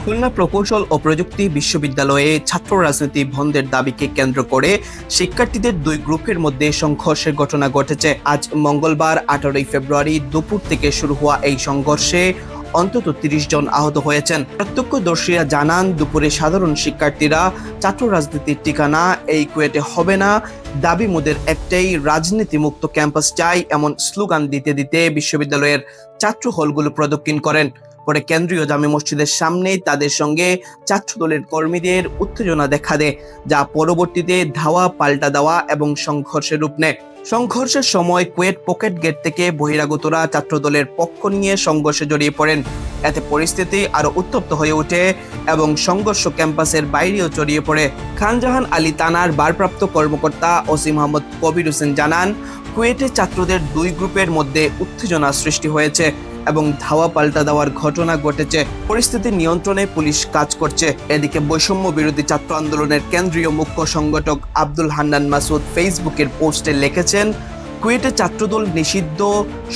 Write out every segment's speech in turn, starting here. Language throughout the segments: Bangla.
খুলনা প্রকৌশল ও প্রযুক্তি বিশ্ববিদ্যালয়ে ছাত্র রাজনীতি বন্ধের দাবিকে কেন্দ্র করে শিক্ষার্থীদের দুই গ্রুপের মধ্যে সংঘর্ষের ঘটনা ঘটেছে। আজ মঙ্গলবার 18 ফেব্রুয়ারি দুপুর থেকে শুরু হওয়া এই সংঘর্ষে অন্তত 30 জন আহত হয়েছেন। প্রত্যক্ষদর্শীরা জানান, দুপুরে সাধারণ শিক্ষার্থীরা ছাত্র রাজনীতির ঠিকানা এই কুয়েটে হবে না, দাবি মোদের একটাই, রাজনীতি মুক্ত ক্যাম্পাস চাই, এমন স্লোগান দিতে দিতে বিশ্ববিদ্যালয়ের ছাত্র হলগুলো প্রদক্ষিণ করেন। পরে কেন্দ্রীয় জামে মসজিদের সামনেই তাদের সঙ্গে ছাত্রদলের কর্মীদের উত্তেজনা দেখা দেয়, যা পরবর্তীতে ধাওয়া, পাল্টা দেওয়া এবং সংঘর্ষের রূপ নেয়। সংঘর্ষের সময় কুয়েট পকেট গেট থেকে বহিরাগতরা ছাত্রদলের পক্ষ নিয়ে সংঘর্ষে জড়িয়ে পড়েন। এতে পরিস্থিতি আরো উত্তপ্ত হয়ে ওঠে এবং সংঘর্ষ ক্যাম্পাসের বাইরেও ছড়িয়ে পড়ে। খানজাহান আলী থানার ভারপ্রাপ্ত কর্মকর্তা ওসি মোহাম্মদ কবির হোসেন জানান, কুয়েটে ছাত্রদের দুই গ্রুপের মধ্যে উত্তেজনা সৃষ্টি হয়েছে এবং ধাওয়া পাল্টা দেওয়ার ঘটনা ঘটেছে। পরিস্থিতি নিয়ন্ত্রণে পুলিশ কাজ করছে। এদিকে বৈষম্য বিরোধী ছাত্র আন্দোলনের কেন্দ্রীয় মুখ্য সংগঠক আব্দুল হান্নান মাসুদ ফেসবুকের পোস্টে লিখেছেন, কুয়েটে ছাত্রদল নিষিদ্ধ,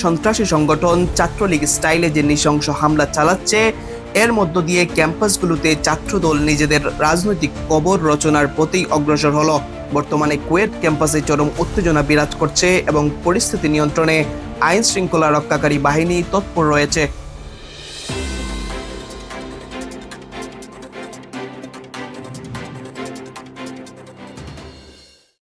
সন্ত্রাসী সংগঠন ছাত্রলীগ স্টাইলে যে নৃশংস হামলা চালাচ্ছে, এর মধ্য দিয়ে ক্যাম্পাসগুলোতে ছাত্রদল নিজেদের রাজনৈতিক কবর রচনার প্রতি অগ্রসর হলো। বর্তমানে কুয়েট ক্যাম্পাসে চরম উত্তেজনা বিরাজ করছে এবং পরিস্থিতি নিয়ন্ত্রণে আইন শৃঙ্খলা রক্ষাকারী বাহিনী তৎপর রয়েছে।